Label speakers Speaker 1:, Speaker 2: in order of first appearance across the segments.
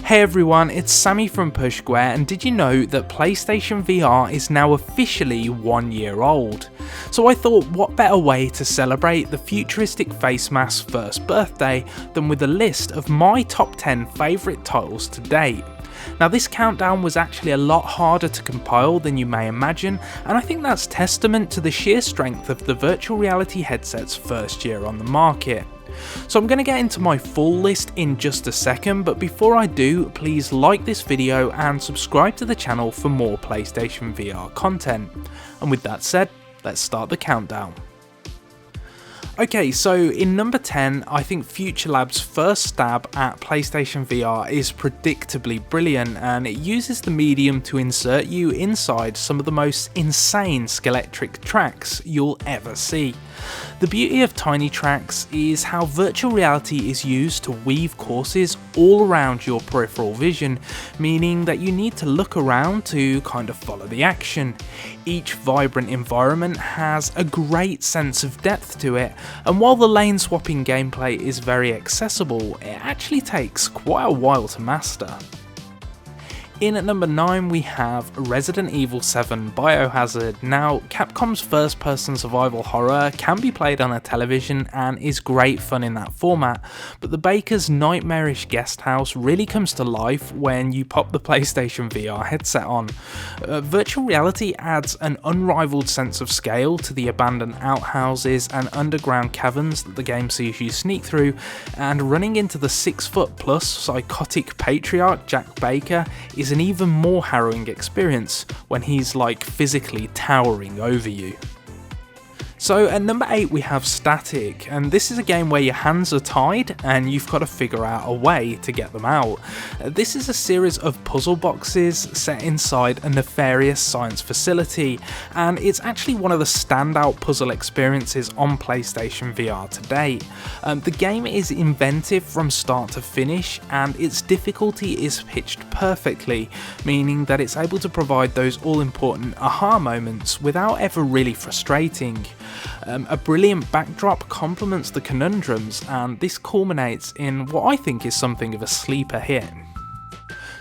Speaker 1: Hey everyone, it's Sammy from PushSquare, and did you know that PlayStation VR is now officially 1 year old? So I thought, what better way to celebrate the futuristic face mask's first birthday than with a list of my top 10 favourite titles to date. Now this countdown was actually a lot harder to compile than you may imagine, and I think that's testament to the sheer strength of the virtual reality headset's first year on the market. So I'm going to get into my full list in just a second, but before I do, please like this video and subscribe to the channel for more PlayStation VR content. And with that said, let's start the countdown. Okay, so in number 10, I think FutureLab's first stab at PlayStation VR is predictably brilliant, and it uses the medium to insert you inside some of the most insane skeletric tracks you'll ever see. The beauty of tiny tracks is how virtual reality is used to weave courses all around your peripheral vision, meaning that you need to look around to kind of follow the action. Each vibrant environment has a great sense of depth to it, and while the lane swapping gameplay is very accessible, it actually takes quite a while to master. In at number 9 we have Resident Evil 7 Biohazard. Now, Capcom's first-person survival horror can be played on a television and is great fun in that format, but the baker's nightmarish guest house really comes to life when you pop the PlayStation VR headset on. Virtual reality adds an unrivaled sense of scale to the abandoned outhouses and underground caverns that the game sees you sneak through, and running into the 6-foot-plus psychotic patriarch Jack Baker is an even more harrowing experience when he's like physically towering over you. So at number 8 we have STATIK, and this is a game where your hands are tied and you've got to figure out a way to get them out. This is a series of puzzle boxes set inside a nefarious science facility, and it's actually one of the standout puzzle experiences on PlayStation VR to date. The game is inventive from start to finish, and its difficulty is pitched perfectly, meaning that it's able to provide those all-important aha moments without ever really frustrating. A brilliant backdrop complements the conundrums, and this culminates in what I think is something of a sleeper hit.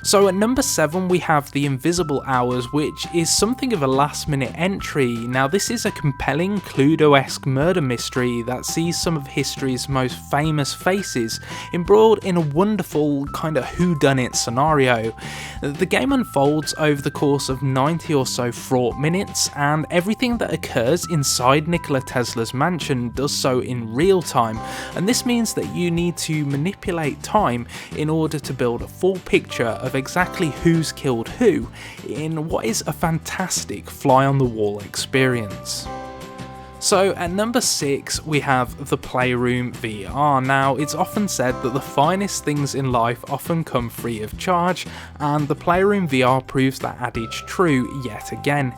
Speaker 1: So at number 7 we have The Invisible Hours, which is something of a last minute entry. Now this is a compelling Cluedo-esque murder mystery that sees some of history's most famous faces embroiled in a wonderful kind of whodunit scenario. The game unfolds over the course of 90 or so fraught minutes, and everything that occurs inside Nikola Tesla's mansion does so in real time, and this means that you need to manipulate time in order to build a full picture of exactly who's killed who in what is a fantastic fly-on-the-wall experience. So at number 6 we have the PLAYROOM VR. Now it's often said that the finest things in life often come free of charge, and the PLAYROOM VR proves that adage true yet again.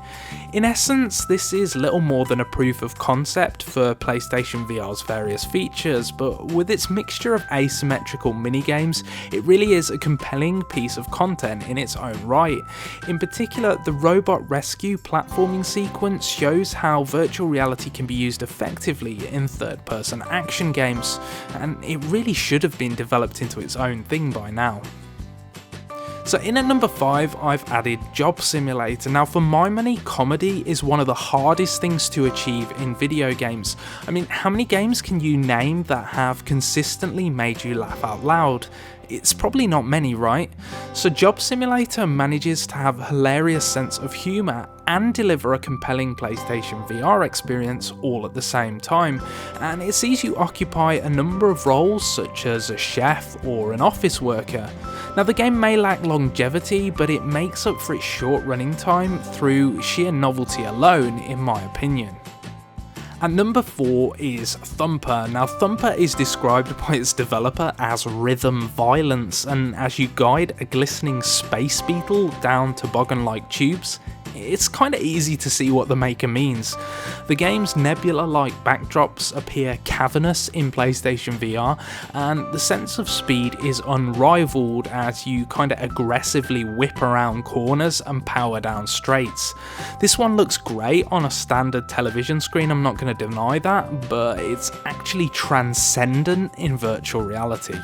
Speaker 1: In essence, this is little more than a proof of concept for PlayStation VR's various features, but with its mixture of asymmetrical minigames, it really is a compelling piece of content in its own right. In particular, the robot rescue platforming sequence shows how virtual reality can be used effectively in third-person action games, and it really should have been developed into its own thing by now. So in at number 5 I've added Job Simulator. Now for my money, comedy is one of the hardest things to achieve in video games. I mean, how many games can you name that have consistently made you laugh out loud? It's probably not many, right? So Job Simulator manages to have a hilarious sense of humour and deliver a compelling PlayStation VR experience all at the same time, and it sees you occupy a number of roles such as a chef or an office worker. Now the game may lack longevity, but it makes up for its short running time through sheer novelty alone, in my opinion. At number 4 is Thumper. Now Thumper is described by its developer as rhythm violence, and as you guide a glistening space beetle down toboggan-like tubes, it's kinda easy to see what the maker means. The game's nebula-like backdrops appear cavernous in PlayStation VR, and the sense of speed is unrivaled as you kinda aggressively whip around corners and power down straights. This one looks great on a standard television screen, I'm not gonna deny that, but it's actually transcendent in virtual reality.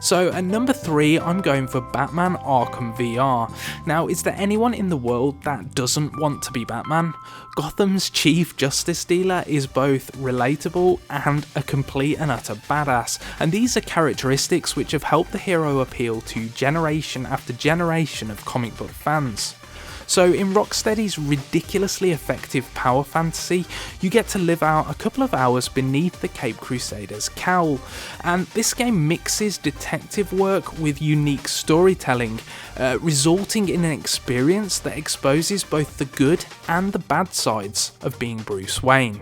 Speaker 1: So at number 3, I'm going for Batman Arkham VR. Now, is there anyone in the world that doesn't want to be Batman? Gotham's chief justice dealer is both relatable and a complete and utter badass, and these are characteristics which have helped the hero appeal to generation after generation of comic book fans. So in Rocksteady's ridiculously effective power fantasy, you get to live out a couple of hours beneath the Caped Crusader's cowl, and this game mixes detective work with unique storytelling, resulting in an experience that exposes both the good and the bad sides of being Bruce Wayne.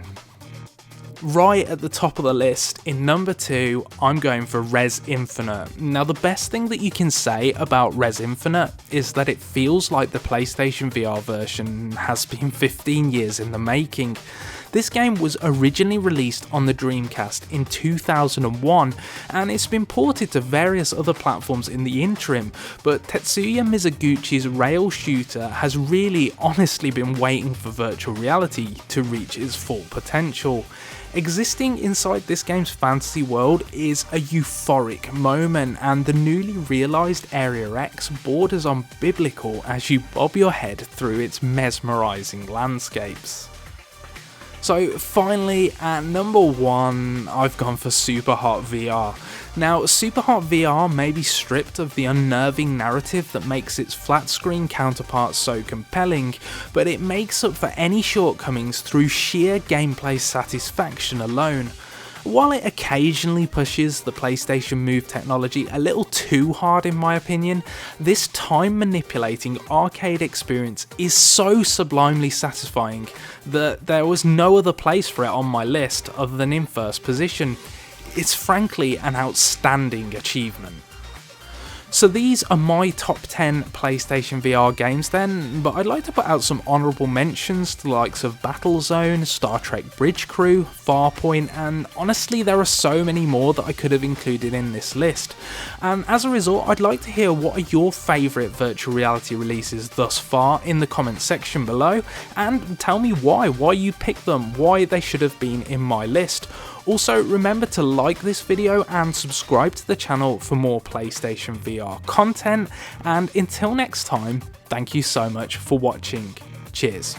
Speaker 1: Right at the top of the list, in number 2, I'm going for Res Infinite. Now, the best thing that you can say about Res Infinite is that it feels like the PlayStation VR version has been 15 years in the making. This game was originally released on the Dreamcast in 2001, and it's been ported to various other platforms in the interim, but Tetsuya Mizuguchi's rail shooter has really honestly been waiting for virtual reality to reach its full potential. Existing inside this game's fantasy world is a euphoric moment, and the newly realised Area X borders on biblical as you bob your head through its mesmerising landscapes. So finally, at number 1, I've gone for SUPERHOT VR. Now, SUPERHOT VR may be stripped of the unnerving narrative that makes its flat screen counterpart so compelling, but it makes up for any shortcomings through sheer gameplay satisfaction alone. While it occasionally pushes the PlayStation Move technology a little too hard in my opinion, this time manipulating arcade experience is so sublimely satisfying that there was no other place for it on my list other than in first position. It's frankly an outstanding achievement. So these are my top 10 PlayStation VR games then, but I'd like to put out some honourable mentions to the likes of Battlezone, Star Trek Bridge Crew, Farpoint, and honestly there are so many more that I could have included in this list. And as a result, I'd like to hear what are your favourite virtual reality releases thus far in the comments section below, and tell me why you picked them, why they should have been in my list. Also, remember to like this video and subscribe to the channel for more PlayStation VR content, and until next time, thank you so much for watching. Cheers.